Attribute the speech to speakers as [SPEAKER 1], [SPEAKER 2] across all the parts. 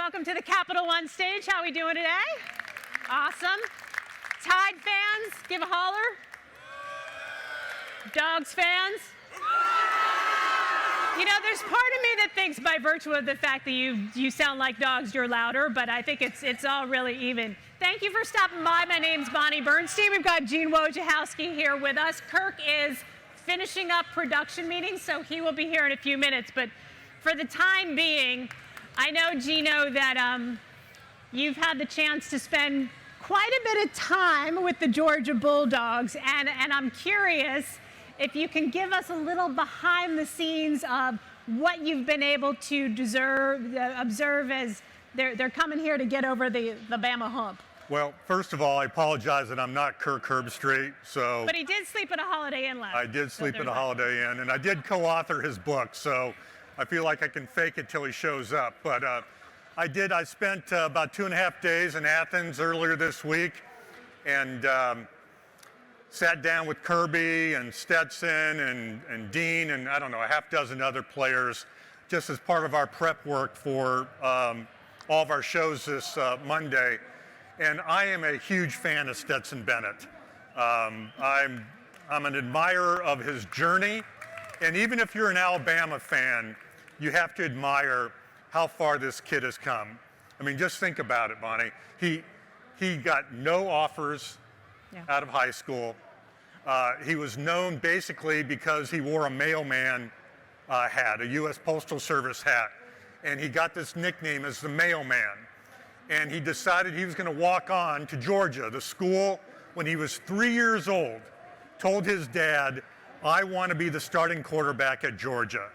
[SPEAKER 1] welcome to the Capital One stage. How are we doing today? Awesome. Tide fans, give a holler. Dogs fans. You know, there's part of me that thinks by virtue of the fact that you sound like dogs, you're louder, but I think it's all really even. Thank you for stopping by. My name's Bonnie Bernstein. We've got Gene Wojciechowski here with us. Kirk is finishing up production meetings, so he will be here in a few minutes. But for the time being, I know, Gino, that you've had the chance to spend quite a bit of time with the Georgia Bulldogs, and I'm curious if you can give us a little behind the scenes of what you've been able to observe as they're coming here to get over the Bama hump.
[SPEAKER 2] Well, first of all, I apologize that I'm not Kirk Herbstreit. But
[SPEAKER 1] he did sleep at a Holiday Inn last night.
[SPEAKER 2] I did sleep at a Holiday Inn, and I did co-author his book, so I feel like I can fake it till he shows up. But I spent about 2.5 days in Athens earlier this week, and sat down with Kirby and Stetson and Dean and I don't know, a half dozen other players just as part of our prep work for all of our shows this Monday. And I am a huge fan of Stetson Bennett. I'm an admirer of his journey. And even if you're an Alabama fan, you have to admire how far this kid has come. I mean, just think about it, Bonnie. He got no offers out of high school. He was known basically because he wore a mailman hat, a U.S. Postal Service hat. And he got this nickname as the mailman. And he decided he was going to walk on to Georgia. The school, when he was 3 years old, told his dad, I want to be the starting quarterback at Georgia.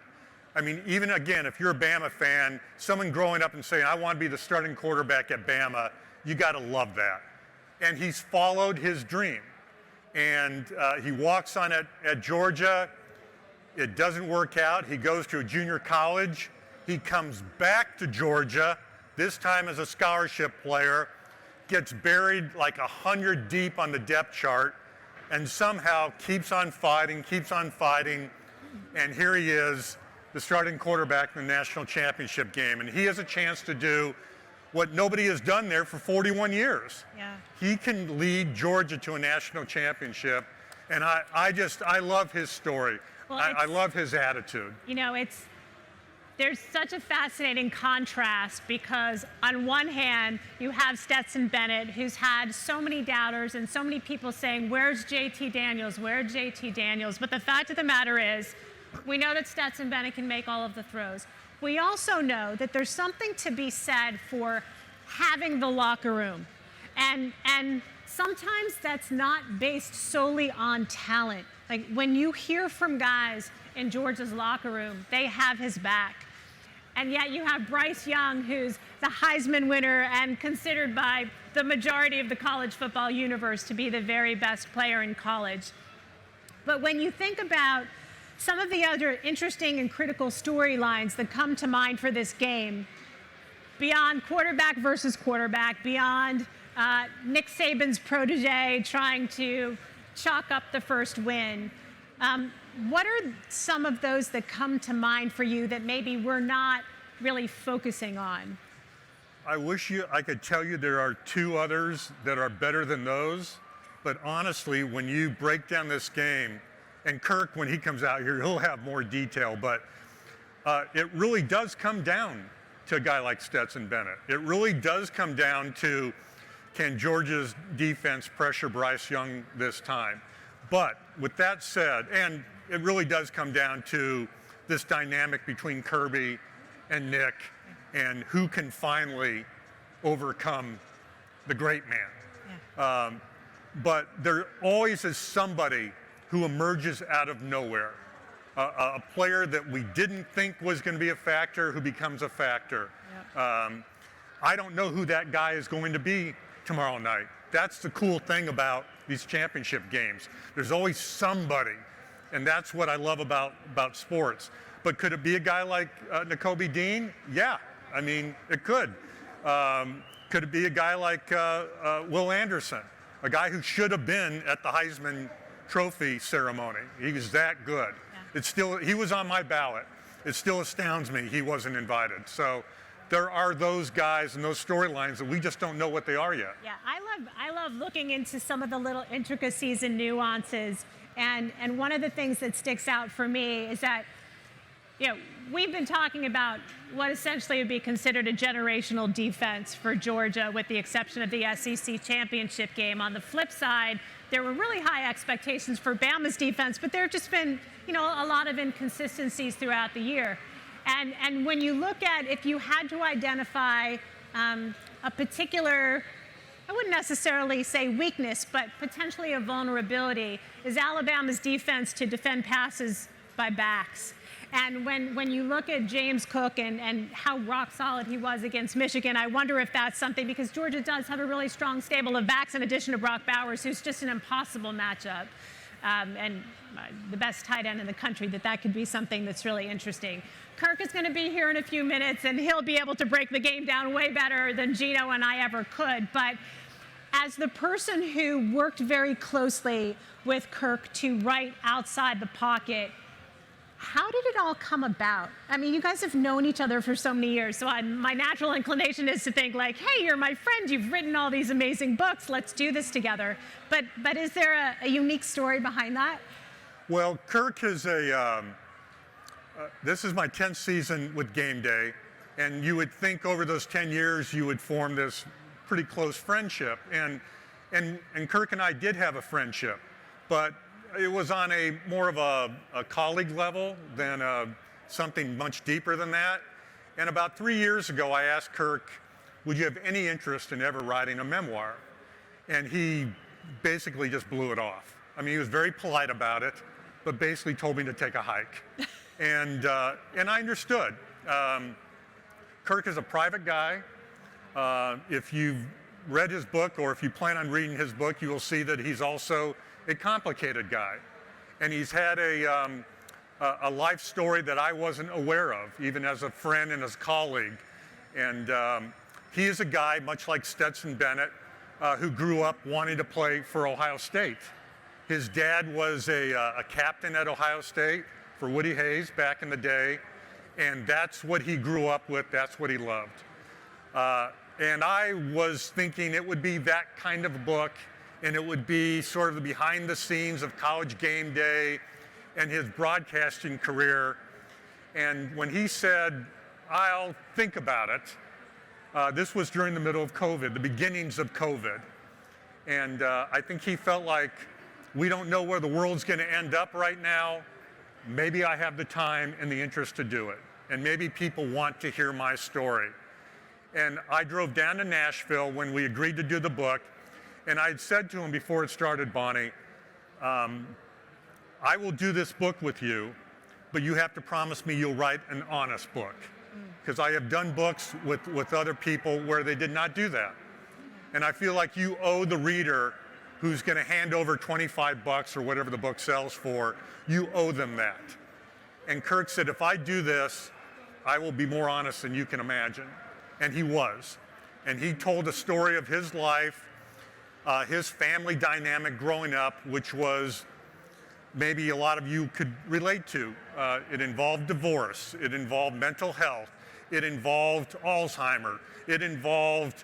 [SPEAKER 2] I mean, even again, if you're a Bama fan, someone growing up and saying, I want to be the starting quarterback at Bama, you got to love that. And he's followed his dream. And he walks on at Georgia. It doesn't work out. He goes to a junior college. He comes back to Georgia, this time as a scholarship player, gets buried like 100 deep on the depth chart, and somehow keeps on fighting, and here he is, the starting quarterback in the national championship game. And he has a chance to do what nobody has done there for 41 years.
[SPEAKER 1] Yeah.
[SPEAKER 2] He can lead Georgia to a national championship, and I love his story. Well, I love his attitude.
[SPEAKER 1] You know, there's such a fascinating contrast because on one hand, you have Stetson Bennett, who's had so many doubters and so many people saying, where's JT Daniels, where's JT Daniels? But the fact of the matter is, we know that Stetson Bennett can make all of the throws. We also know that there's something to be said for having the locker room. And sometimes that's not based solely on talent. Like when you hear from guys in Georgia's locker room, they have his back. And yet you have Bryce Young, who's the Heisman winner and considered by the majority of the college football universe to be the very best player in college. But when you think about some of the other interesting and critical storylines that come to mind for this game, beyond quarterback versus quarterback, beyond Nick Saban's protege trying to chalk up the first win, what are some of those that come to mind for you that maybe we're not really focusing on?
[SPEAKER 2] I wish I could tell you there are two others that are better than those, but honestly, when you break down this game, and Kirk, when he comes out here, he'll have more detail, but it really does come down to a guy like Stetson Bennett. It really does come down to, can Georgia's defense pressure Bryce Young this time? But with that said, and it really does come down to this dynamic between Kirby and Nick and who can finally overcome the great man. Yeah. But there always is somebody who emerges out of nowhere, a player that we didn't think was going to be a factor who becomes a factor. Yep. I don't know who that guy is going to be tomorrow night. That's the cool thing about these championship games. There's always somebody, and that's what I love about sports. But could it be a guy like Nakobe Dean? Yeah, I mean, it could. Could it be a guy like Will Anderson, a guy who should have been at the Heisman Trophy ceremony? He was that good. Yeah. He was on my ballot. It still astounds me he wasn't invited. So there are those guys and those storylines that we just don't know what they are yet.
[SPEAKER 1] Yeah, I love looking into some of the little intricacies and nuances. And one of the things that sticks out for me is that, we've been talking about what essentially would be considered a generational defense for Georgia, with the exception of the SEC championship game. On the flip side, there were really high expectations for Bama's defense, but there have just been, a lot of inconsistencies throughout the year. And when you look at, if you had to identify a particular, I wouldn't necessarily say weakness, but potentially a vulnerability, is Alabama's defense to defend passes by backs. And when you look at James Cook and how rock solid he was against Michigan, I wonder if that's something, because Georgia does have a really strong stable of backs in addition to Brock Bowers, who's just an impossible matchup. And the best tight end in the country, that could be something that's really interesting. Kirk is going to be here in a few minutes, and he'll be able to break the game down way better than Gino and I ever could. But as the person who worked very closely with Kirk to write outside the pocket, how did it all come about? I mean, you guys have known each other for so many years, so my natural inclination is to think like, hey, you're my friend, you've written all these amazing books, let's do this together. But is there a unique story behind that?
[SPEAKER 2] Well, Kirk is this is my 10th season with GameDay, and you would think over those 10 years you would form this pretty close friendship. And Kirk and I did have a friendship, but it was on a more of a colleague level than something much deeper than that. And about 3 years ago, I asked Kirk, would you have any interest in ever writing a memoir? And he basically just blew it off. I mean, he was very polite about it, but basically told me to take a hike. And I understood. Kirk is a private guy. If you've read his book, or if you plan on reading his book, you will see that he's also a complicated guy. And he's had a life story that I wasn't aware of, even as a friend and as a colleague. And he is a guy, much like Stetson Bennett, who grew up wanting to play for Ohio State. His dad was a captain at Ohio State for Woody Hayes back in the day, and that's what he grew up with, that's what he loved. And I was thinking it would be that kind of a book, and it would be sort of the behind the scenes of College GameDay and his broadcasting career. And when he said, I'll think about it, this was during the middle of COVID, the beginnings of COVID. And I think he felt like, we don't know where the world's going to end up right now. Maybe I have the time and the interest to do it. And maybe people want to hear my story. And I drove down to Nashville when we agreed to do the book. And I had said to him before it started, Bonnie, I will do this book with you, but you have to promise me you'll write an honest book. Because I have done books with other people where they did not do that. And I feel like you owe the reader who's going to hand over $25 or whatever the book sells for, you owe them that. And Kirk said, if I do this, I will be more honest than you can imagine. And he was. And he told the story of his life, his family dynamic growing up, which was maybe a lot of you could relate to. It involved divorce. It involved mental health. It involved Alzheimer's. It involved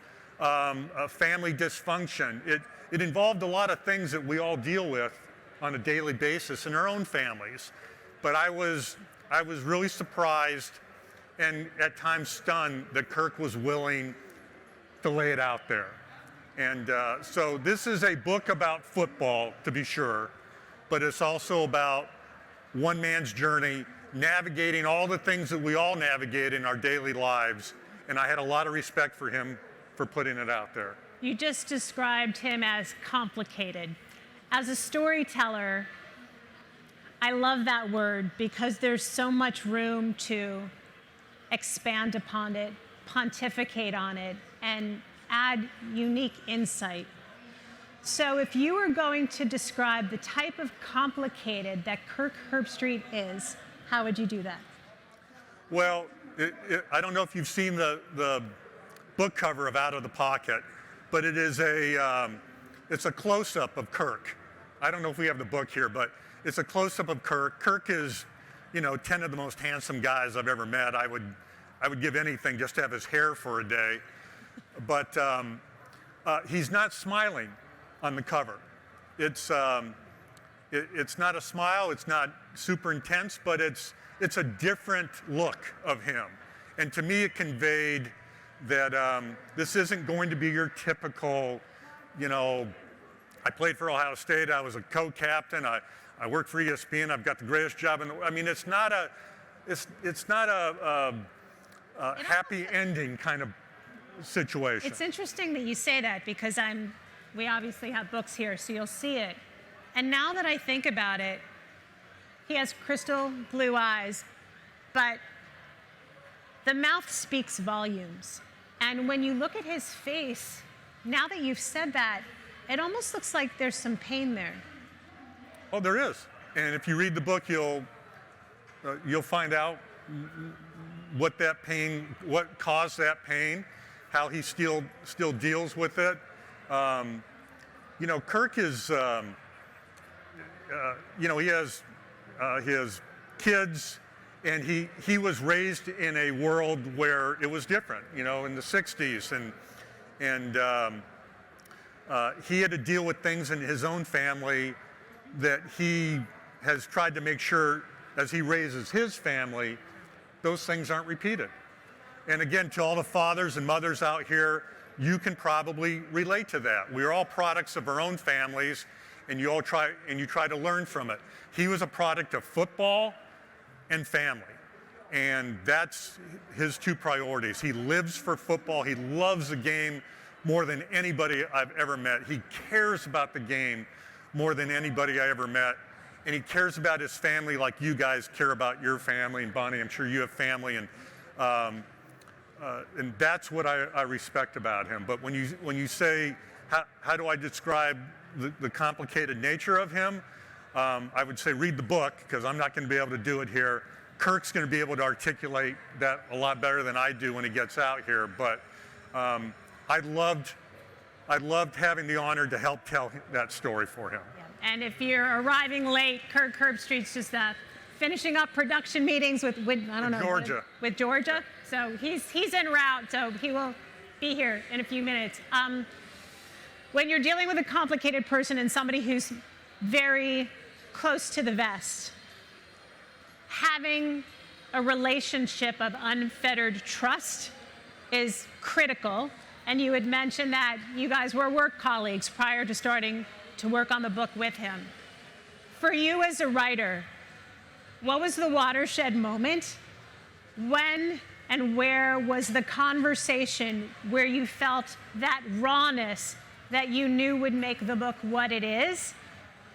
[SPEAKER 2] family dysfunction. It involved a lot of things that we all deal with on a daily basis in our own families. But I was really surprised and at times stunned that Kirk was willing to lay it out there. And so this is a book about football, to be sure, but it's also about one man's journey, navigating all the things that we all navigate in our daily lives. And I had a lot of respect for him for putting it out there.
[SPEAKER 1] You just described him as complicated. As a storyteller, I love that word because there's so much room to expand upon it, pontificate on it, and add unique insight. So if you were going to describe the type of complicated that Kirk Herbstreit is, how would you do that?
[SPEAKER 2] Well, I don't know if you've seen the book cover of Out of the Pocket, but it is it's a close-up of Kirk. I don't know if we have the book here, but it's a close-up of Kirk. Kirk is, 10 of the most handsome guys I've ever met. I would I would give anything just to have his hair for a day. But he's not smiling on the cover. It's not a smile, it's not super intense, but it's a different look of him. And to me, it conveyed that this isn't going to be your typical, I played for Ohio State, I was a co-captain, I worked for ESPN, I've got the greatest job in the world. I mean, it's not a happy ending kind of situation.
[SPEAKER 1] It's interesting that you say that because we obviously have books here, so you'll see it. And now that I think about it, he has crystal blue eyes, but the mouth speaks volumes. And when you look at his face, now that you've said that, it almost looks like there's some pain there.
[SPEAKER 2] Oh, there is. And if you read the book, you'll find out what caused that pain, how he still deals with it. Kirk is, he has his kids, and he was raised in a world where it was different, in the 60s, and he had to deal with things in his own family that he has tried to make sure as he raises his family, those things aren't repeated. And again, to all the fathers and mothers out here, you can probably relate to that. We're all products of our own families, and you try to learn from it. He was a product of football and family, and that's his two priorities. He lives for football. He loves the game more than anybody I've ever met. He cares about the game more than anybody I ever met, and he cares about his family like you guys care about your family. And Bonnie, I'm sure you have family, and that's what I respect about him. But when you say, how do I describe the complicated nature of him, I would say read the book, because I'm not going to be able to do it here. Kirk's going to be able to articulate that a lot better than I do when he gets out here. But I loved having the honor to help tell that story for him.
[SPEAKER 1] Yeah. And if you're arriving late, Kirk Herbstreit's just finishing up production meetings with
[SPEAKER 2] Georgia.
[SPEAKER 1] With Georgia. So he's en route, so he will be here in a few minutes. When you're dealing with a complicated person and somebody who's very close to the vest, having a relationship of unfettered trust is critical. And you had mentioned that you guys were work colleagues prior to starting to work on the book with him. For you as a writer, what was the watershed moment? When and where was the conversation where you felt that rawness that you knew would make the book what it is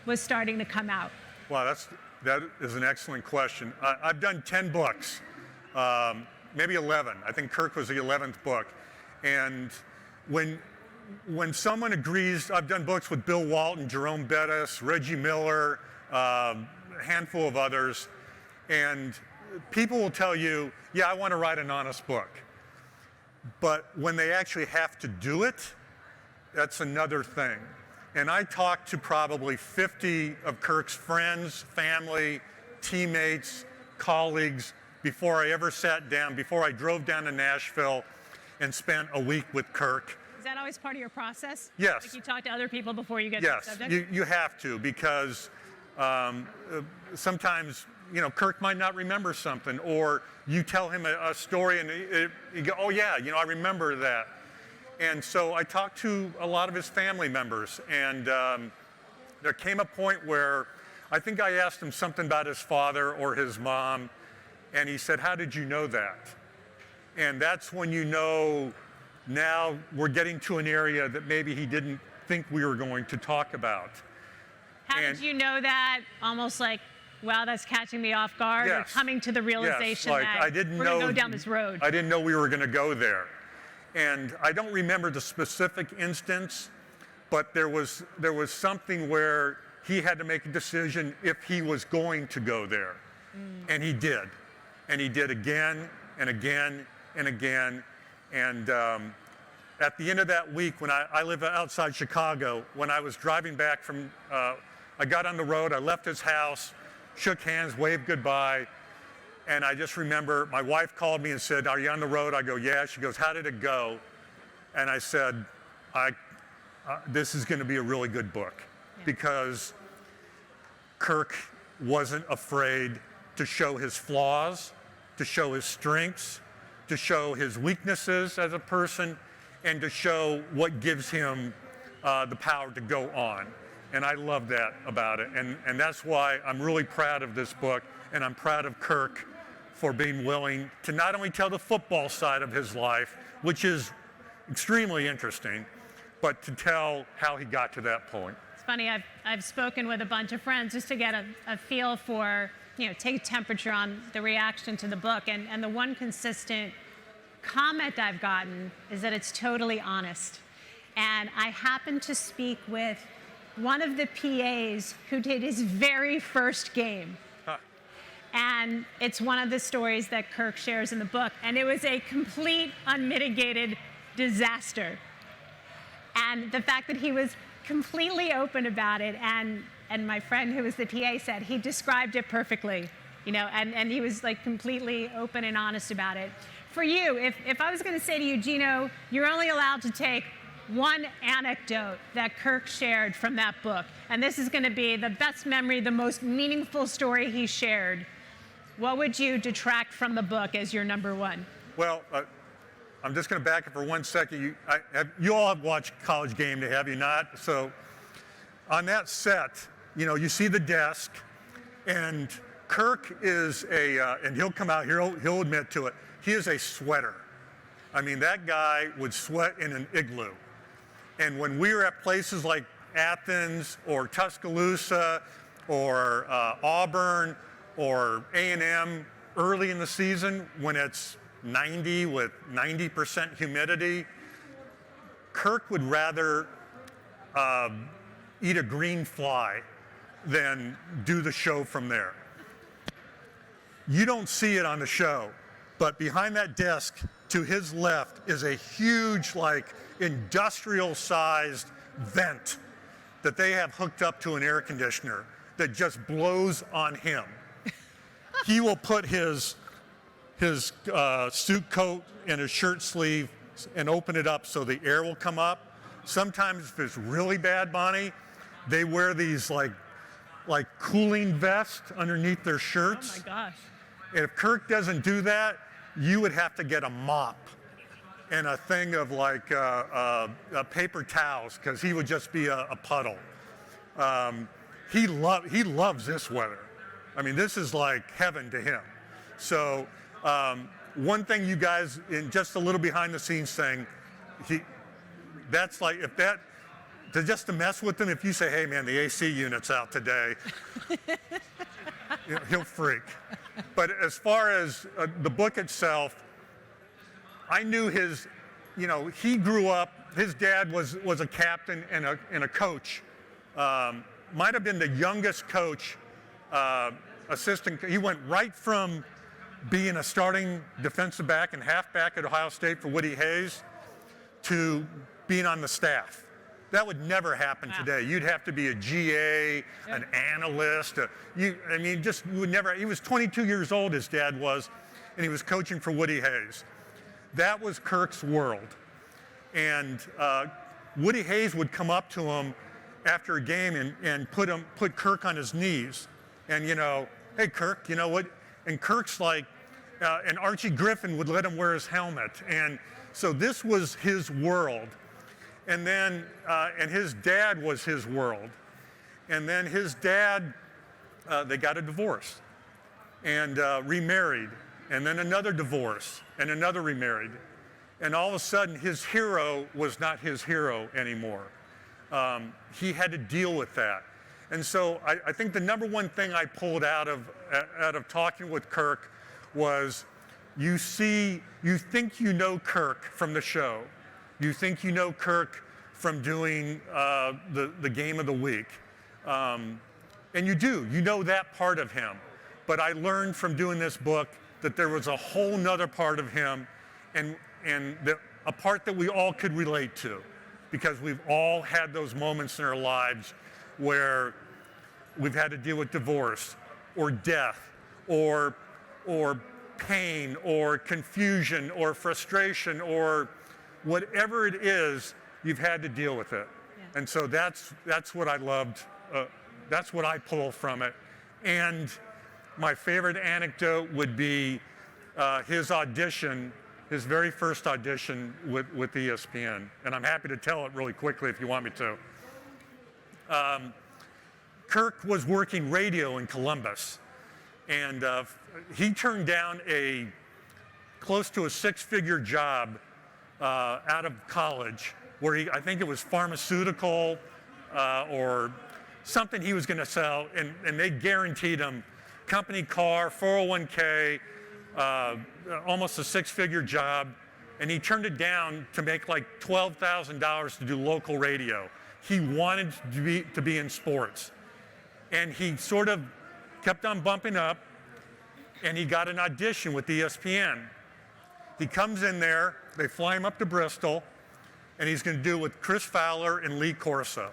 [SPEAKER 1] was starting to come out?
[SPEAKER 2] Wow, that is an excellent question. I've done 10 books, maybe 11. I think Kirk was the 11th book. And when someone agrees, I've done books with Bill Walton, Jerome Bettis, Reggie Miller, a handful of others, and people will tell you, yeah, I want to write an honest book. But when they actually have to do it, that's another thing. And I talked to probably 50 of Kirk's friends, family, teammates, colleagues, before I ever sat down, before I drove down to Nashville and spent a week with Kirk.
[SPEAKER 1] Is that always part of your process?
[SPEAKER 2] Yes.
[SPEAKER 1] Like you talk to other people before you get to the subject?
[SPEAKER 2] Yes, you have to, because sometimes, Kirk might not remember something, or you tell him a story and you go, oh yeah, I remember that. And so I talked to a lot of his family members, and there came a point where I think I asked him something about his father or his mom, and he said, how did you know that? And that's when you know now we're getting to an area that maybe he didn't think we were going to talk about.
[SPEAKER 1] How did you know that? Almost like, wow, that's catching me off guard,
[SPEAKER 2] yes.
[SPEAKER 1] Or coming to the realization
[SPEAKER 2] yes, like
[SPEAKER 1] that
[SPEAKER 2] I didn't
[SPEAKER 1] we're
[SPEAKER 2] know,
[SPEAKER 1] going to go down this road.
[SPEAKER 2] I didn't know we were going to go there. And I don't remember the specific instance, but there was something where he had to make a decision if he was going to go there. And he did. And he did again and again and again. And at the end of that week, when I live outside Chicago, when I was driving back from, I got on the road, I left his house, shook hands, waved goodbye, And I just remember my wife called me and said, "Are you on the road?" I go, "Yeah." She goes, "How did it go?" And I said, this is going to be a really good book, because Kirk wasn't afraid to show his flaws, to show his strengths, to show his weaknesses as a person, and to show what gives him the power to go on. And I love that about it. And that's why I'm really proud of this book, and I'm proud of Kirk for being willing to not only tell the football side of his life, which is extremely interesting, but to tell how he got to that point.
[SPEAKER 1] It's funny, I've spoken with a bunch of friends just to get a feel for, take temperature on the reaction to the book. And the one consistent comment I've gotten is that it's totally honest. And I happened to speak with one of the PAs who did his very first game. And it's one of the stories that Kirk shares in the book. And it was a complete, unmitigated disaster. And the fact that he was completely open about it, and my friend who was the PA said he described it perfectly, and he was like completely open and honest about it. For you, if I was going to say to you, Gino, you're only allowed to take one anecdote that Kirk shared from that book, and this is going to be the best memory, the most meaningful story he shared, what would you detract from the book as your number one?
[SPEAKER 2] Well, I'm just going to back up for 1 second. You all have watched College GameDay, have you not? So on that set, you see the desk, and Kirk is and he'll come out here, he'll admit to it, he is a sweater. I mean, that guy would sweat in an igloo. And when we were at places like Athens or Tuscaloosa or Auburn or A&M early in the season, when it's 90 with 90% humidity, Kirk would rather eat a green fly than do the show from there. You don't see it on the show, but behind that desk to his left is a huge, like, industrial-sized vent that they have hooked up to an air conditioner that just blows on him. He will put his suit coat in his shirt sleeve and open it up so the air will come up. Sometimes if it's really bad, Bonnie, they wear these like cooling vests underneath their shirts.
[SPEAKER 1] Oh my gosh.
[SPEAKER 2] And if Kirk doesn't do that, you would have to get a mop and a thing of like paper towels, because he would just be a puddle. He loves this weather. I mean, this is like heaven to him. So one thing you guys, in just a little behind the scenes thing, that's like, just to mess with him, if you say, "Hey man, the AC unit's out today," he'll freak. But as far as the book itself, I knew he grew up, his dad was a captain and a coach. Might have been the youngest coach, assistant. He went right from being a starting defensive back and halfback at Ohio State for Woody Hayes to being on the staff. That would never happen today. You'd have to be a GA, an analyst. You would never. He was 22 years old, his dad was, and he was coaching for Woody Hayes. That was Kirk's world. And Woody Hayes would come up to him after a game and put Kirk on his knees. And, "Hey, Kirk, you know what?" And Kirk's like, and Archie Griffin would let him wear his helmet. And so this was his world. And then, and his dad was his world. And then his dad, they got a divorce and remarried. And then another divorce and another remarried. And all of a sudden, his hero was not his hero anymore. He had to deal with that. And so I think the number one thing I pulled out of talking with Kirk was, you think you know Kirk from the show. You think you know Kirk from doing the game of the week. And you do. You know that part of him. But I learned from doing this book that there was a whole nother part of him, and a part that we all could relate to, because we've all had those moments in our lives where we've had to deal with divorce or death or or pain or confusion or frustration or whatever it is, you've had to deal with it.
[SPEAKER 1] Yeah.
[SPEAKER 2] And so that's what I loved. That's what I pull from it. And my favorite anecdote would be his audition, his very first audition with ESPN. And I'm happy to tell it really quickly if you want me to. Kirk was working radio in Columbus, and he turned down close to a six-figure job out of college, where I think it was pharmaceutical or something he was going to sell, and they guaranteed him company car, 401k, almost a six-figure job, and he turned it down to make like $12,000 to do local radio. He wanted to be in sports, and he sort of kept on bumping up, and he got an audition with ESPN. He comes in there, they fly him up to Bristol, and he's going to do it with Chris Fowler and Lee Corso.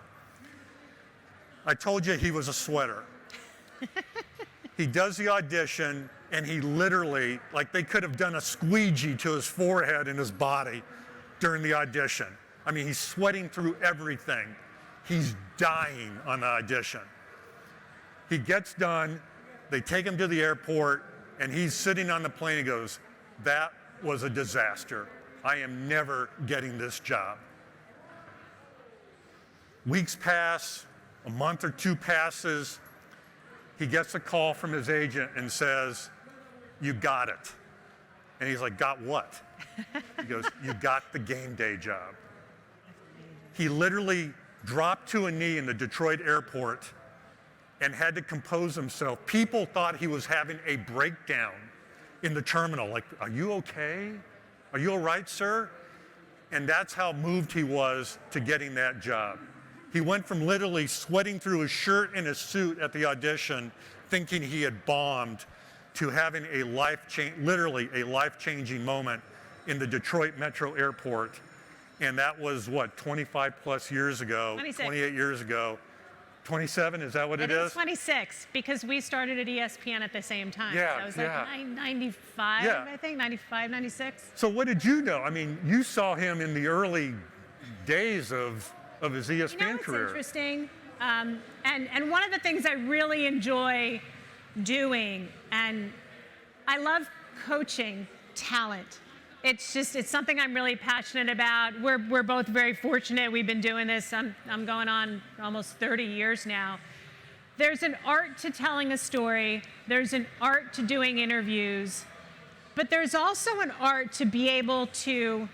[SPEAKER 2] I told you he was a sweater. He does the audition, and he literally, like they could have done a squeegee to his forehead and his body during the audition. I mean, he's sweating through everything. He's dying on the audition. He gets done, they take him to the airport, and he's sitting on the plane and goes, "That was a disaster. I am never getting this job." Weeks pass, a month or two passes, he gets a call from his agent and says, "You got it." And he's like, "Got what?" He goes, "You got the game day job." He literally dropped to a knee in the Detroit airport and had to compose himself. People thought he was having a breakdown in the terminal, like, "Are you okay? Are you all right, sir?" And that's how moved he was to getting that job. He went from literally sweating through his shirt and his suit at the audition, thinking he had bombed, to having literally a life-changing moment in the Detroit Metro Airport. And that was, what, 25 plus years ago,
[SPEAKER 1] 26.
[SPEAKER 2] 28 years ago. 27, is that what it is?
[SPEAKER 1] It is 26, because we started at ESPN at the same time.
[SPEAKER 2] Yeah,
[SPEAKER 1] So it was
[SPEAKER 2] yeah.
[SPEAKER 1] like 95,
[SPEAKER 2] Yeah.
[SPEAKER 1] I think, 95, 96.
[SPEAKER 2] So what did you know? I mean, you saw him in the early days of his ESPN
[SPEAKER 1] It's
[SPEAKER 2] career.
[SPEAKER 1] interesting. And one of the things I really enjoy doing, and I love coaching talent. It's something I'm really passionate about. We're both very fortunate. We've been doing this, I'm going on almost 30 years now. There's an art to telling a story. There's an art to doing interviews. But there's also an art to be able to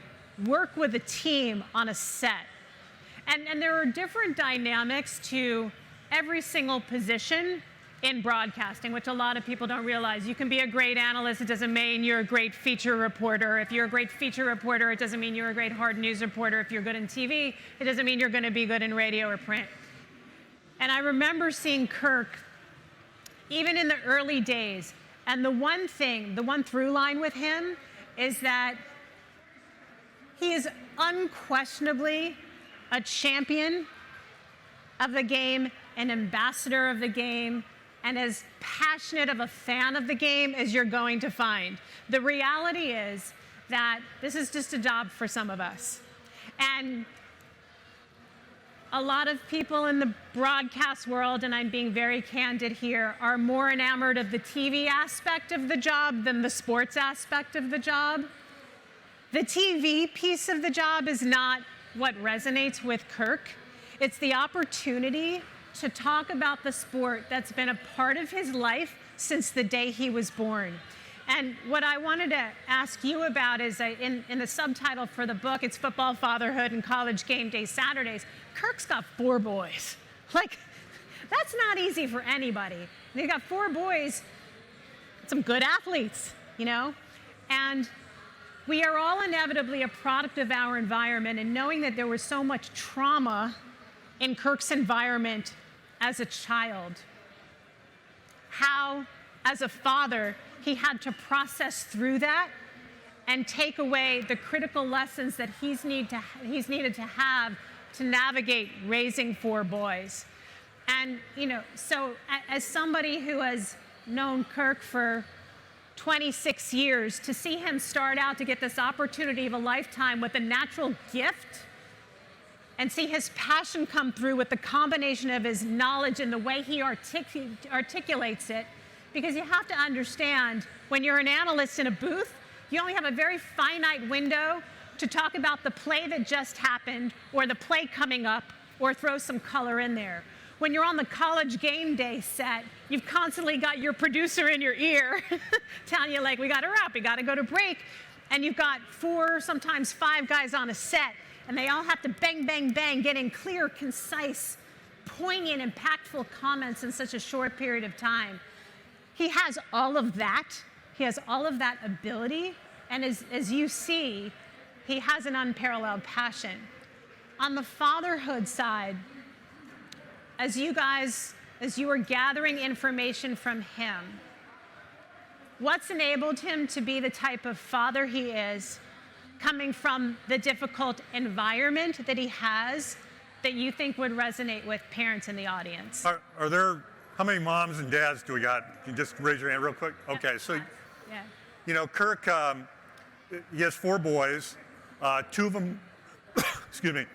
[SPEAKER 1] work with a team on a set. And there are different dynamics to every single position in broadcasting, which a lot of people don't realize. You can be a great analyst, it doesn't mean you're a great feature reporter. If you're a great feature reporter, it doesn't mean you're a great hard news reporter. If you're good in TV, it doesn't mean you're going to be good in radio or print. And I remember seeing Kirk, even in the early days, and the one through line with him is that he is unquestionably a champion of the game, an ambassador of the game, and as passionate of a fan of the game as you're going to find. The reality is that this is just a job for some of us. And a lot of people in the broadcast world, and I'm being very candid here, are more enamored of the TV aspect of the job than the sports aspect of the job. The TV piece of the job is not what resonates with Kirk. It's the opportunity to talk about the sport that's been a part of his life since the day he was born. And what I wanted to ask you about is, in the subtitle for the book, it's Football, Fatherhood, and College GameDay Saturdays. Kirk's got 4 boys. Like, that's not easy for anybody. They got 4 boys, some good athletes, you know? And we are all inevitably a product of our environment, and knowing that there was so much trauma in Kirk's environment as a child, how, as a father, he had to process through that and take away the critical lessons that he's needed to have to navigate raising 4 boys. And, you know, so as somebody who has known Kirk for 26 years, to see him start out to get this opportunity of a lifetime with a natural gift and see his passion come through with the combination of his knowledge and the way he articulates it. Because you have to understand, when you're an analyst in a booth, you only have a very finite window to talk about the play that just happened or the play coming up or throw some color in there. When you're on the College GameDay set, you've constantly got your producer in your ear telling you, like, we got to wrap, we got to go to break. And you've got 4, sometimes 5 guys on a set, and they all have to bang, bang, bang, get in clear, concise, poignant, impactful comments in such a short period of time. He has all of that. He has all of that ability. And as you see, he has an unparalleled passion. On the fatherhood side, as you are gathering information from him, what's enabled him to be the type of father he is, coming from the difficult environment that he has, that you think would resonate with parents in the audience?
[SPEAKER 2] Are there, how many moms and dads do we got? Can you just raise your hand real quick? Okay, so,
[SPEAKER 1] Yeah.
[SPEAKER 2] you know, Kirk, he has 4 boys. 2 of them, excuse me,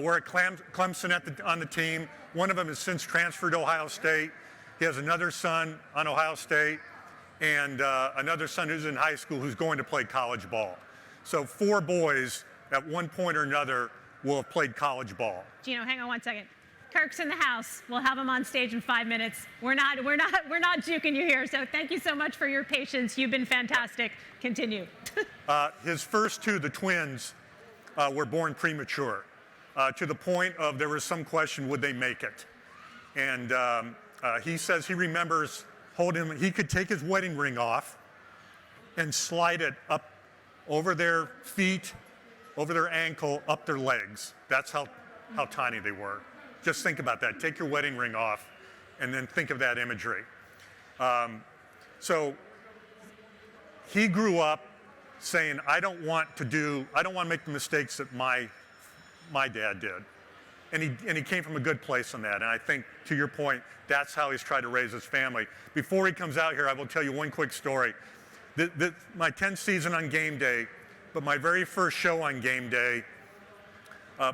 [SPEAKER 2] were at Clemson on the team. One of them has since transferred to Ohio State. He has another son on Ohio State and another son who's in high school who's going to play college ball. So 4 boys at one point or another will have played college ball.
[SPEAKER 1] Gino, hang on one second. Kirk's in the house. We'll have him on stage in 5 minutes. We're not juking you here. So thank you so much for your patience. You've been fantastic. Continue.
[SPEAKER 2] His first 2, the twins, were born premature, to the point of there was some question, would they make it? And he says he remembers holding him. He could take his wedding ring off and slide it up over their feet, over their ankle, up their legs. That's how tiny they were. Just think about that. Take your wedding ring off and then think of that imagery. So he grew up saying, I don't want to make the mistakes that my dad did. And he came from a good place on that. And I think, to your point, that's how he's tried to raise his family. Before he comes out here, I will tell you one quick story. My 10th season on Game Day, but my very first show on Game Day,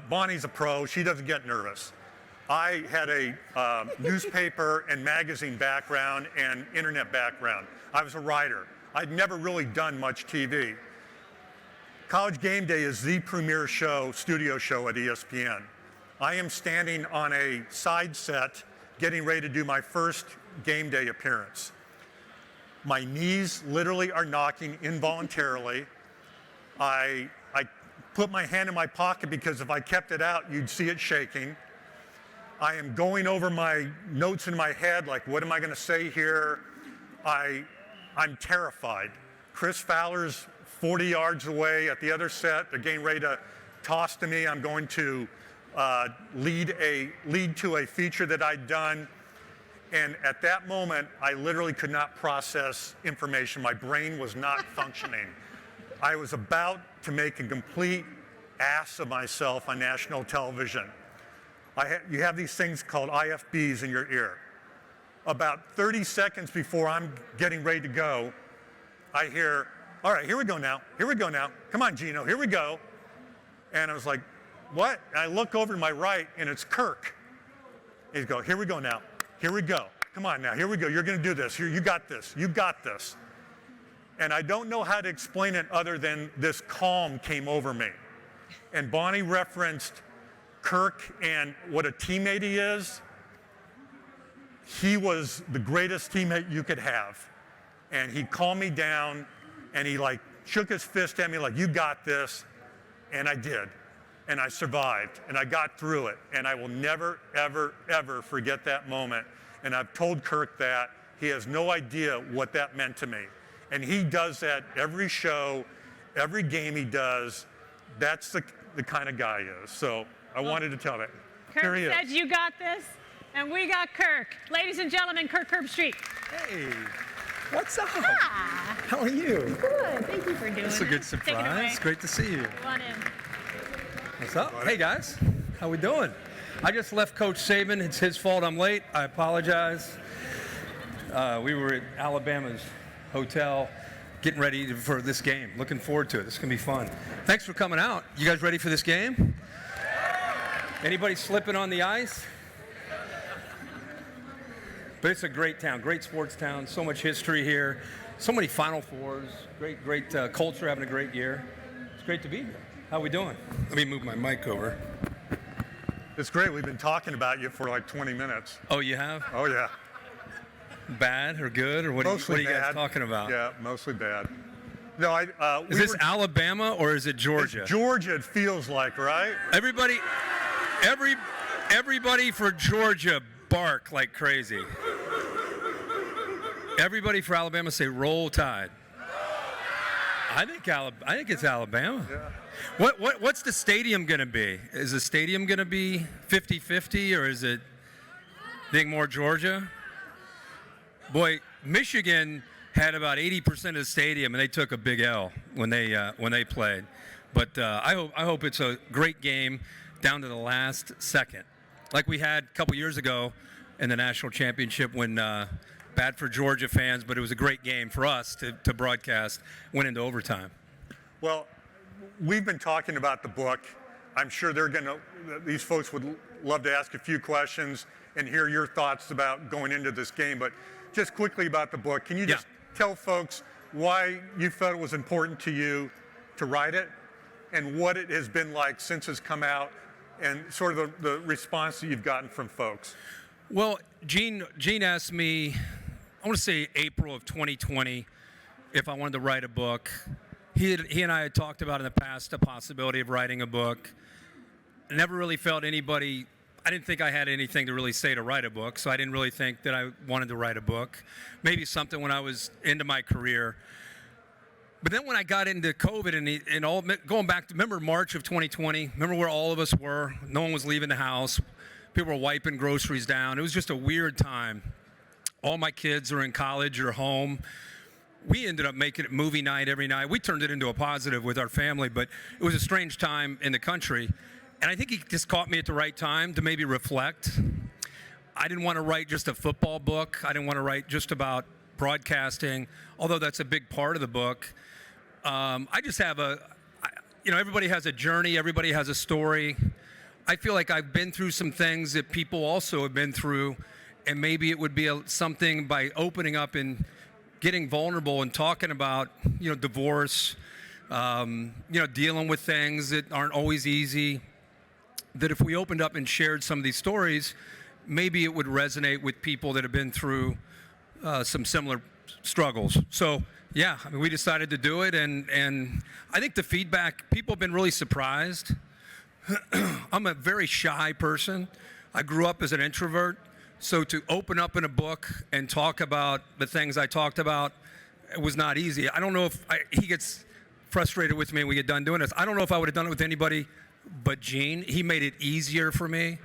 [SPEAKER 2] Bonnie's a pro. She doesn't get nervous. I had a newspaper and magazine background and internet background. I was a writer. I'd never really done much TV. College Game Day is the premier studio show at ESPN. I am standing on a side set getting ready to do my first Game Day appearance. My knees literally are knocking involuntarily. I put my hand in my pocket because if I kept it out, you'd see it shaking. I am going over my notes in my head, like, what am I going to say here? I'm terrified. Chris Fowler's 40 yards away at the other set. They're getting ready to toss to me. I'm going to lead to a feature that I'd done. And at that moment, I literally could not process information. My brain was not functioning. I was about to make a complete ass of myself on national television. You have these things called IFBs in your ear. About 30 seconds before I'm getting ready to go, I hear, all right, here we go now. Here we go now. Come on, Gino, here we go. And I was like, what? And I look over to my right, and it's Kirk. He's go, here we go now. Here we go. Come on now, here we go. You're going to do this. You got this. You got this. And I don't know how to explain it other than this calm came over me. And Bonnie referenced Kirk and what a teammate he is. He was the greatest teammate you could have. And he calmed me down, and he like shook his fist at me like, you got this. And I did. And I survived, and I got through it. And I will never, ever, ever forget that moment. And I've told Kirk that. He has no idea what that meant to me. And he does that every show, every game he does. That's the kind of guy he is. So I wanted to tell that.
[SPEAKER 1] Kirk
[SPEAKER 2] Here he is.
[SPEAKER 1] said, you got this, and we got Kirk. Ladies and gentlemen, Kirk Herbstreit.
[SPEAKER 3] Hey, what's up?
[SPEAKER 1] Ah,
[SPEAKER 3] How are you?
[SPEAKER 1] good. Thank you for doing
[SPEAKER 3] That's a good
[SPEAKER 1] Take it away.
[SPEAKER 3] surprise. Great to see you.
[SPEAKER 1] Come on in.
[SPEAKER 3] What's up? Hey guys, how we doing? I just left Coach Saban. It's his fault I'm late. I apologize. We were at Alabama's hotel, getting ready for this game. Looking forward to it. This is going to be fun. Thanks for coming out. You guys ready for this game? Anybody slipping on the ice? But it's a great town, great sports town, so much history here, so many Final Fours, great culture, having a great year. It's great to be here. How are we doing? Let me move my mic over.
[SPEAKER 2] It's great. We've been talking about you for like 20 minutes.
[SPEAKER 3] Oh, you have?
[SPEAKER 2] Oh, yeah.
[SPEAKER 3] Bad or good, or what are you guys talking about?
[SPEAKER 2] Yeah, mostly bad. No,
[SPEAKER 3] is this Alabama or is it Georgia?
[SPEAKER 2] It's Georgia, it feels like, right?
[SPEAKER 3] Everybody for Georgia bark like crazy. Everybody for Alabama say roll Tide. I think it's Alabama.
[SPEAKER 2] Yeah.
[SPEAKER 3] What's the stadium going to be? Is the stadium going to be 50-50 or is it being more Georgia? Boy, Michigan had about 80% of the stadium, and they took a big L when they played. But I hope it's a great game down to the last second, like we had a couple years ago in the national championship when bad for Georgia fans, but it was a great game for us to broadcast, went into overtime.
[SPEAKER 2] Well, we've been talking about the book. I'm sure these folks would love to ask a few questions and hear your thoughts about going into this game. But just quickly about the book, can you just tell folks why you felt it was important to you to write it and what it has been like since it's come out and sort of the response that you've gotten from folks?
[SPEAKER 3] Well, Gene asked me, I want to say April of 2020, if I wanted to write a book. He and I had talked about in the past the possibility of writing a book. I never really felt I didn't think I had anything to really say to write a book, so I didn't really think that I wanted to write a book. Maybe something when I was into my career. But then when I got into COVID and all, going back to, remember March of 2020? Remember where all of us were? No one was leaving the house. People were wiping groceries down. It was just a weird time. All my kids are in college or home. We ended up making it movie night every night. We turned it into a positive with our family, but it was a strange time in the country. And I think he just caught me at the right time to maybe reflect. I didn't want to write just a football book. I didn't want to write just about broadcasting, although that's a big part of the book. I just have everybody has a journey. Everybody has a story. I feel like I've been through some things that people also have been through, and maybe it would be something by opening up and getting vulnerable and talking about, divorce, dealing with things that aren't always easy, that if we opened up and shared some of these stories, maybe it would resonate with people that have been through some similar struggles. So, yeah, we decided to do it, and I think the feedback, people have been really surprised. I'm a very shy person. I grew up as an introvert, so to open up in a book and talk about the things I talked about, it was not easy. I don't know if he gets frustrated with me when we get done doing this. I don't know if I would have done it with anybody but Gene. He made it easier for me.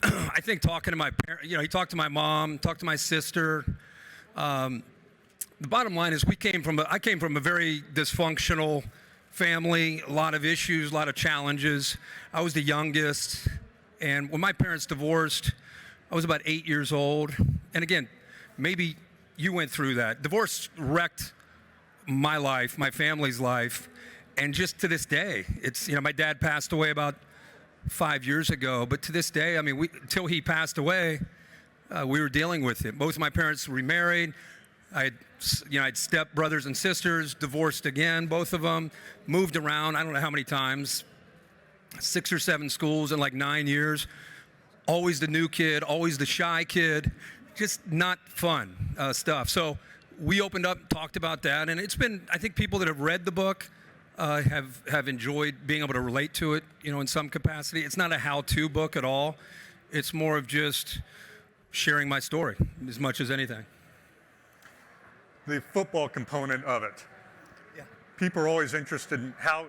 [SPEAKER 3] I think talking to my parents, he talked to my mom, talked to my sister. The bottom line is I came from a very dysfunctional family, a lot of issues, a lot of challenges. I was the youngest, and when my parents divorced, I was about 8 years old. And again, maybe you went through that. Divorce wrecked my life, my family's life, and just to this day, it's, my dad passed away about 5 years ago, but to this day, until he passed away, we were dealing with it. Both of my parents remarried. I had step brothers and sisters, divorced again, both of them, moved around, I don't know how many times, 6 or 7 schools in like 9 years. Always the new kid, always the shy kid, just not fun stuff. So we opened up, talked about that, and it's been, I think people that have read the book have enjoyed being able to relate to it, in some capacity. It's not a how-to book at all. It's more of just sharing my story as much as anything.
[SPEAKER 2] The football component of it.
[SPEAKER 3] Yeah.
[SPEAKER 2] People are always interested in how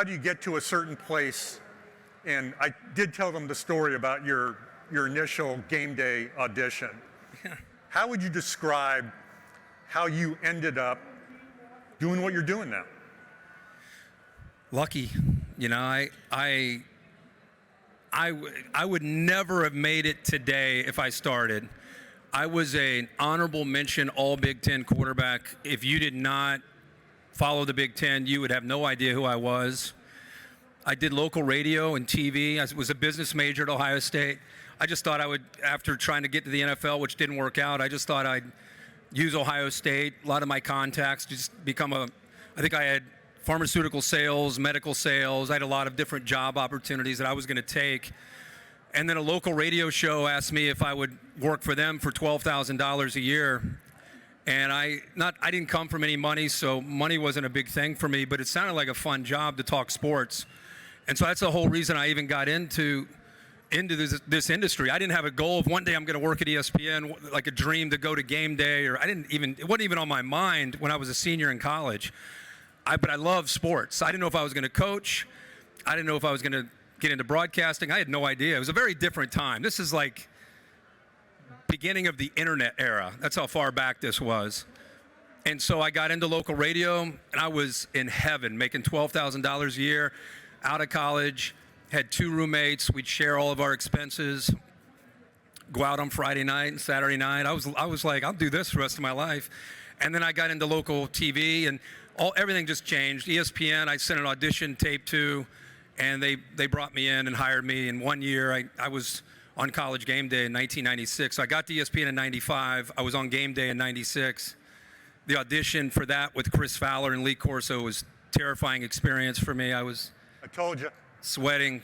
[SPEAKER 2] do you get to a certain place? And I did tell them the story about your initial game day audition.
[SPEAKER 3] Yeah.
[SPEAKER 2] How would you describe how you ended up doing what you're doing now?
[SPEAKER 3] Lucky. I would never have made it today if I started. I was an honorable mention All Big Ten quarterback. If you did not follow the Big Ten, you would have no idea who I was. I did local radio and TV. I was a business major at Ohio State. I just thought I would, after trying to get to the NFL, which didn't work out, I just thought I'd use Ohio State, a lot of my contacts, just become I think I had pharmaceutical sales, medical sales. I had a lot of different job opportunities that I was going to take. And then a local radio show asked me if I would work for them for $12,000 a year. And I didn't come from any money, so money wasn't a big thing for me, but it sounded like a fun job to talk sports. And so that's the whole reason I even got into this industry. I didn't have a goal of one day I'm going to work at ESPN, like a dream to go to game day, or it wasn't even on my mind when I was a senior in college. But I love sports. I didn't know if I was going to coach. I didn't know if I was going to get into broadcasting. I had no idea. It was a very different time. This is like beginning of the internet era. That's how far back this was. And so I got into local radio, and I was in heaven, making $12,000 a year, out of college, had 2 roommates. We'd share all of our expenses, go out on Friday night and Saturday night. I was like, I'll do this the rest of my life. And then I got into local TV, and everything just changed. ESPN, I sent an audition tape to, and they brought me in and hired me. In 1 year, I was on College GameDay in 1996. So I got to ESPN in 95. I was on GameDay in 96. The audition for that with Chris Fowler and Lee Corso was a terrifying experience for me. I
[SPEAKER 2] told you.
[SPEAKER 3] Sweating.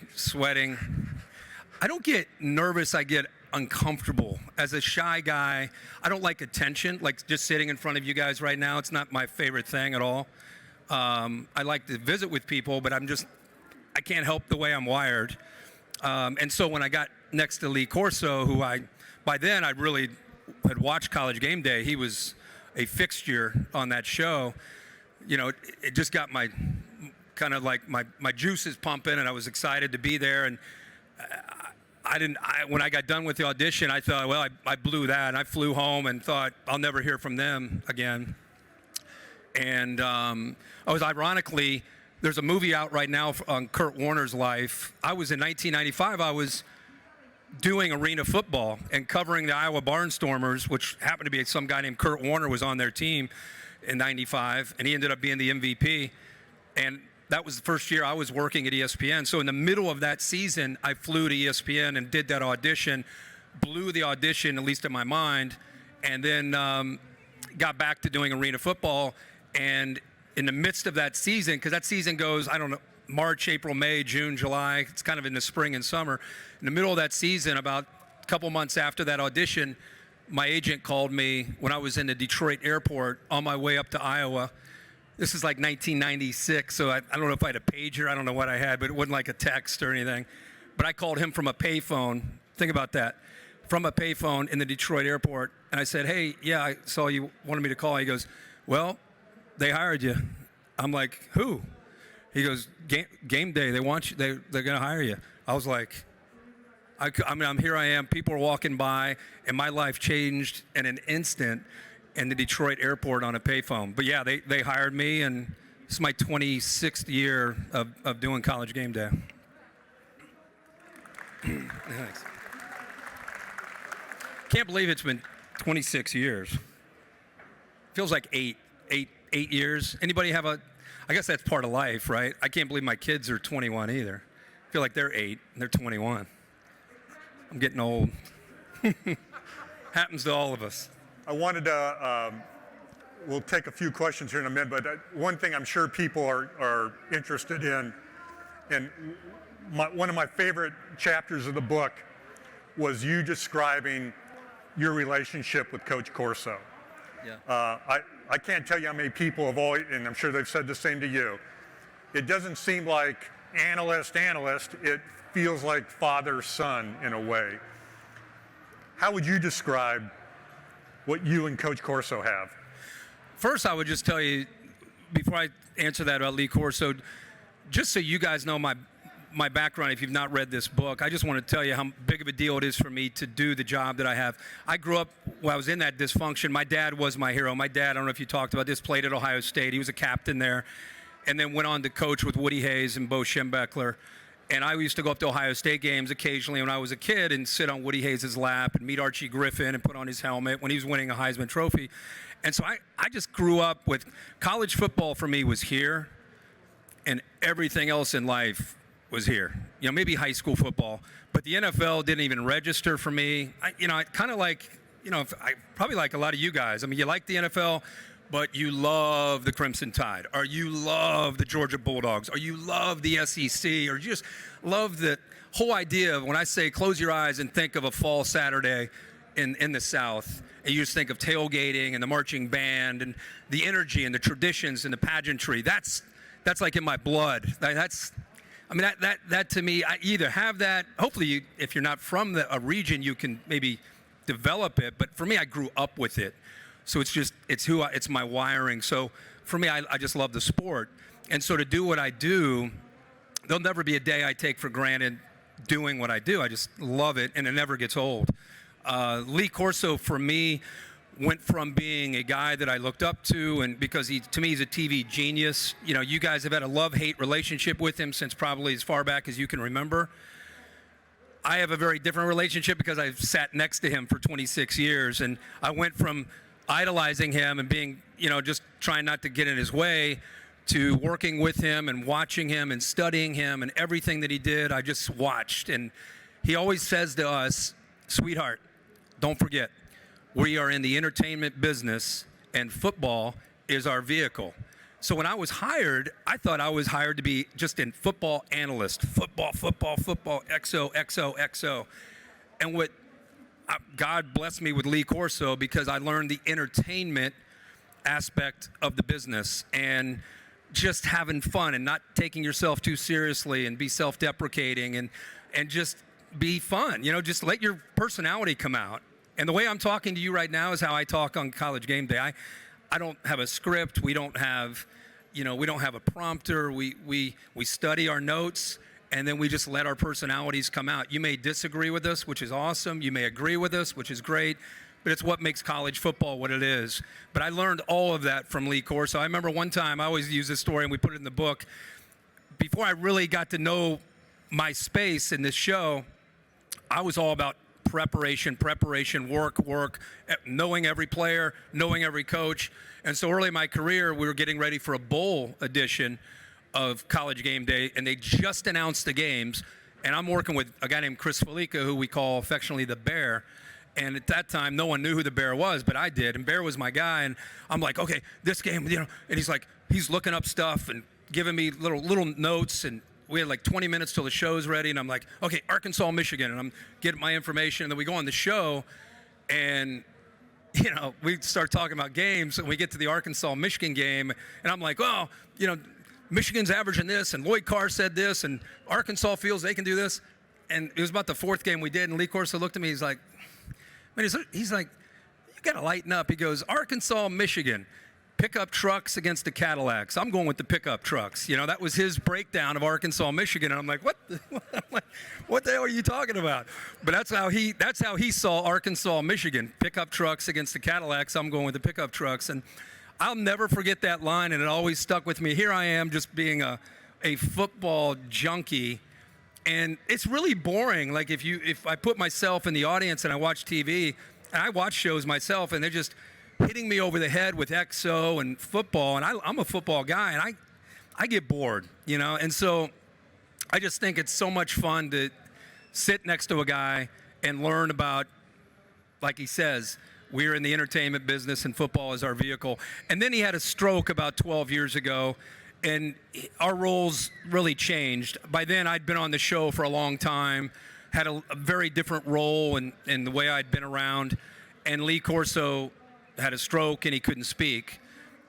[SPEAKER 3] I don't get nervous, I get uncomfortable. As a shy guy, I don't like attention, like just sitting in front of you guys right now. It's not my favorite thing at all. I like to visit with people, but I can't help the way I'm wired. And so when I got next to Lee Corso, who by then I really had watched College GameDay, he was a fixture on that show. You know, it just got my kind of like my juices pumping, and I was excited to be there. And when I got done with the audition, I thought, well, I blew that, and I flew home and thought I'll never hear from them again. And ironically, there's a movie out right now on Kurt Warner's life. I was in 1995. I was doing arena football and covering the Iowa Barnstormers, which happened to be some guy named Kurt Warner was on their team in 95, and he ended up being the MVP. And that was the first year I was working at ESPN. So in the middle of that season, I flew to ESPN and did that audition, blew the audition, at least in my mind, and then got back to doing arena football. And in the midst of that season, because that season goes, I don't know, March, April, May, June, July, it's kind of in the spring and summer. In the middle of that season, about a couple months after that audition, my agent called me when I was in the Detroit airport on my way up to Iowa. This is like 1996, so I don't know if I had a pager, I don't know what I had, but it wasn't like a text or anything. But I called him from a payphone. Think about that. From a payphone in the Detroit airport, and I said, hey, yeah, I saw you wanted me to call. He goes, well, they hired you. I'm like, who? He goes, Game Day, they want you, they're going to hire you. I was like, I'm here I am, people are walking by, and my life changed in an instant in the Detroit airport on a payphone. But yeah, they hired me, and this is my 26th year of doing College GameDay. Thanks. Can't believe it's been 26 years. Feels like eight years. Anybody have I guess that's part of life, right? I can't believe my kids are 21 either. I feel like they're 8 and they're 21. I'm getting old. Happens to all of us.
[SPEAKER 2] I wanted to, we'll take a few questions here in a minute, but one thing I'm sure people are interested in, and one of my favorite chapters of the book was you describing your relationship with Coach Corso. Yeah. I can't tell you how many people have always, and I'm sure they've said the same to you, it doesn't seem like analyst, it feels like father-son in a way. How would you describe what you and Coach Corso have?
[SPEAKER 3] First, I would just tell you, before I answer that about Lee Corso, just so you guys know my background, if you've not read this book, I just want to tell you how big of a deal it is for me to do the job that I have. I grew up, when I was in that dysfunction, my dad was my hero. My dad, I don't know if you talked about this, played at Ohio State. He was a captain there, and then went on to coach with Woody Hayes and Bo Schembechler. And I used to go up to Ohio State games occasionally when I was a kid and sit on Woody Hayes' lap and meet Archie Griffin and put on his helmet when he was winning a Heisman Trophy. And so I just grew up with college football. For me was here, and everything else in life was here. You know, maybe high school football, but the NFL didn't even register for me. I kind of like, I probably like a lot of you guys. I mean, you like the NFL, but you love the Crimson Tide, or you love the Georgia Bulldogs, or you love the SEC, or you just love the whole idea of when I say close your eyes and think of a fall Saturday in the South, and you just think of tailgating and the marching band and the energy and the traditions and the pageantry. That's like in my blood. That to me, I either have that. Hopefully, if you're not from a region, you can maybe develop it. But for me, I grew up with it. So it's my wiring. So for me, I just love the sport. And so to do what I do, there'll never be a day I take for granted doing what I do. I just love it, and it never gets old. Lee Corso, for me, went from being a guy that I looked up to, and because to me, he's a TV genius. You know, you guys have had a love-hate relationship with him since probably as far back as you can remember. I have a very different relationship because I've sat next to him for 26 years, and I went from idolizing him and being, just trying not to get in his way, to working with him and watching him and studying him, and everything that he did, I just watched. And he always says to us, sweetheart, don't forget, we are in the entertainment business, and football is our vehicle. So when I was hired, I thought I was hired to be just in football analyst, football, XO. And God blessed me with Lee Corso, because I learned the entertainment aspect of the business and just having fun and not taking yourself too seriously and be self-deprecating and just be fun. Just let your personality come out. And the way I'm talking to you right now is how I talk on College GameDay. I don't have a script. We don't have a prompter. We study our notes, and then we just let our personalities come out. You may disagree with us, which is awesome. You may agree with us, which is great. But it's what makes college football what it is. But I learned all of that from Lee Corso. I remember one time, I always use this story, and we put it in the book. Before I really got to know my space in this show, I was all about preparation, work, knowing every player, knowing every coach. And so early in my career, we were getting ready for a bowl edition of College GameDay, and they just announced the games. And I'm working with a guy named Chris Felica, who we call affectionately the Bear. And at that time, no one knew who the Bear was, but I did. And Bear was my guy. And I'm like, okay, this game, and he's looking up stuff and giving me little notes. And we had like 20 minutes till the show's ready. And I'm like, okay, Arkansas, Michigan. And I'm getting my information. And then we go on the show, and we start talking about games, and we get to the Arkansas-Michigan game, and I'm like, oh, Michigan's averaging this, and Lloyd Carr said this, and Arkansas feels they can do this. And it was about the fourth game we did, and Lee Corso looked at me, he's like, you got to lighten up. He goes, Arkansas-Michigan, pickup trucks against the Cadillacs. I'm going with the pickup trucks. That was his breakdown of Arkansas-Michigan, and I'm like, what the hell are you talking about? But that's how he saw Arkansas-Michigan, pickup trucks against the Cadillacs. I'm going with the pickup trucks, and I'll never forget that line, and it always stuck with me. Here I am, just being a football junkie, and it's really boring. Like if I put myself in the audience and I watch TV, and I watch shows myself, and they're just hitting me over the head with XO and football, and I'm a football guy, and I get bored, and so I just think it's so much fun to sit next to a guy and learn about, like he says, we're in the entertainment business and football is our vehicle. And then he had a stroke about 12 years ago, and our roles really changed. By then, I'd been on the show for a long time, had a very different role in the way I'd been around, and Lee Corso had a stroke and he couldn't speak.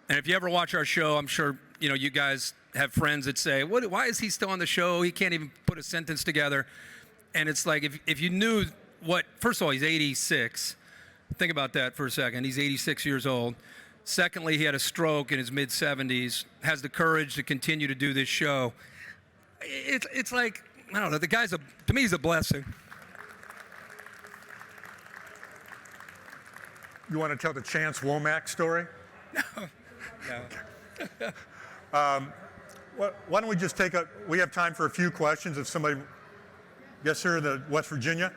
[SPEAKER 3] And if you ever watch our show, I'm sure you guys have friends that say, why is he still on the show? He can't even put a sentence together. And it's like, if you knew first of all, he's 86. Think about that for a second. He's 86 years old. Secondly, he had a stroke in his mid-70s, has the courage to continue to do this show. It's like, I don't know, the guy's to me, he's a blessing.
[SPEAKER 2] You want to tell the Chance Womack story?
[SPEAKER 3] No.
[SPEAKER 2] Why don't we just we have time for a few questions if somebody, yes sir, the West Virginia?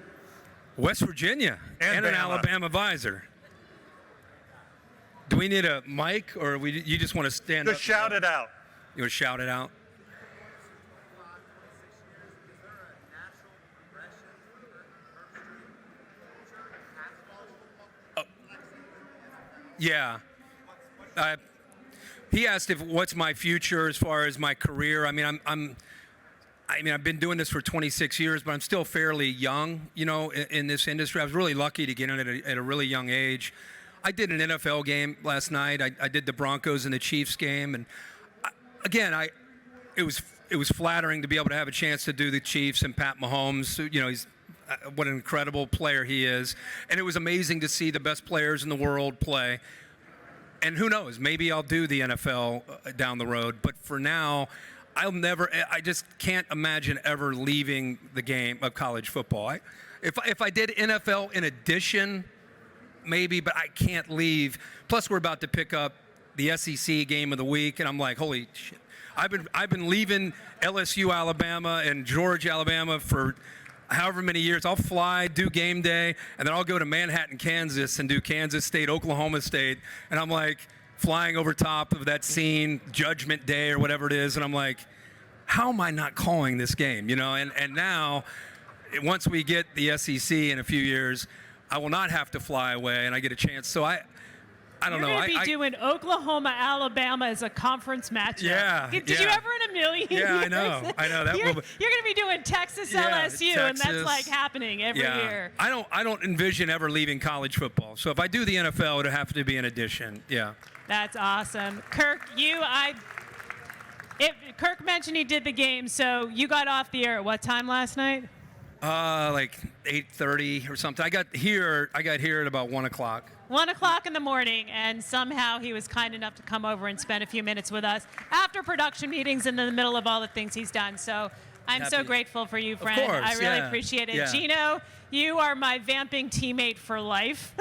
[SPEAKER 3] West Virginia and an
[SPEAKER 2] Bama.
[SPEAKER 3] Alabama visor. Do we need a mic, or you just want to stand up?
[SPEAKER 2] Just shout it out.
[SPEAKER 3] You want to shout it out? Yeah. He asked what's my future as far as my career. I mean, I've been doing this for 26 years, but I'm still fairly young, in this industry. I was really lucky to get in at a really young age. I did an NFL game last night. I did the Broncos and the Chiefs game, and it was flattering to be able to have a chance to do the Chiefs and Pat Mahomes. He's what an incredible player he is, and it was amazing to see the best players in the world play. And who knows? Maybe I'll do the NFL down the road, but for now, I just can't imagine ever leaving the game of college football. If I did NFL in addition, maybe, but I can't leave. Plus, we're about to pick up the SEC game of the week, and I'm like, holy shit. I've been leaving LSU, Alabama, and Georgia, Alabama for however many years. I'll fly, do game day, and then I'll go to Manhattan, Kansas, and do Kansas State, Oklahoma State, and I'm like flying over top of that scene, Judgment Day or whatever it is, and I'm like, how am I not calling this game? And now, once we get the SEC in a few years, I will not have to fly away, and I get a chance. So I don't know.
[SPEAKER 1] You're going to be doing Oklahoma, Alabama as a conference matchup.
[SPEAKER 3] Yeah.
[SPEAKER 1] Did you ever in a million years?
[SPEAKER 3] I know. That
[SPEAKER 1] you're going to be doing Texas, LSU, and that's like happening every year.
[SPEAKER 3] I don't envision ever leaving college football. So if I do the NFL, it'll have to be an addition. Yeah.
[SPEAKER 1] That's awesome. Kirk, Kirk mentioned he did the game, so you got off the air at what time last night?
[SPEAKER 3] Like 8:30 or something. I got here at about 1 o'clock.
[SPEAKER 1] 1 o'clock in the morning, and somehow he was kind enough to come over and spend a few minutes with us after production meetings and in the middle of all the things he's done. So I'm so grateful for you, friend.
[SPEAKER 3] Of course,
[SPEAKER 1] I really appreciate it.
[SPEAKER 3] Yeah.
[SPEAKER 1] Gino, you are my vamping teammate for life.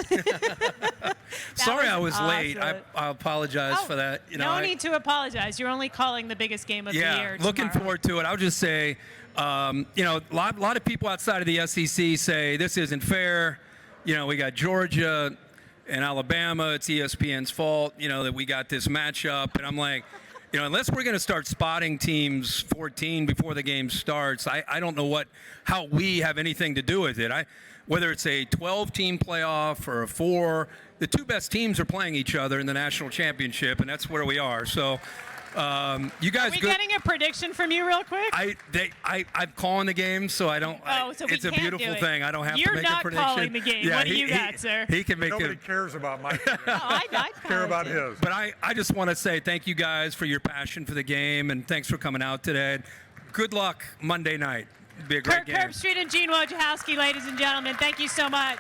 [SPEAKER 3] Sorry I was
[SPEAKER 1] awesome.
[SPEAKER 3] late. I apologize for that.
[SPEAKER 1] No need to apologize. You're only calling the biggest game of the year.
[SPEAKER 3] Looking forward to it. I'll just say, a lot of people outside of the SEC say this isn't fair. We got Georgia and Alabama. It's ESPN's fault, that we got this matchup. And I'm like, unless we're going to start spotting teams 14 before the game starts, I don't know how we have anything to do with it. Whether it's a 12-team playoff or a 4, the two best teams are playing each other in the national championship, and that's where we are. So you guys,
[SPEAKER 1] are we getting a prediction from you real quick?
[SPEAKER 3] I'm calling the game, so I don't.
[SPEAKER 1] So we
[SPEAKER 3] it's a
[SPEAKER 1] can't
[SPEAKER 3] beautiful
[SPEAKER 1] do it.
[SPEAKER 3] thing. I don't have
[SPEAKER 1] You're
[SPEAKER 3] to make a prediction.
[SPEAKER 1] not calling the game.
[SPEAKER 3] Yeah,
[SPEAKER 1] what do you got, sir?
[SPEAKER 3] He can make
[SPEAKER 2] Nobody
[SPEAKER 3] it.
[SPEAKER 2] cares about my prediction.
[SPEAKER 1] I
[SPEAKER 2] care about his.
[SPEAKER 3] But I just want to say thank you guys for your passion for the game, and thanks for coming out today. Good luck Monday night. It'll be a great game.
[SPEAKER 1] Kirk Herbstreit and Gene Wojciechowski, ladies and gentlemen. Thank you so much.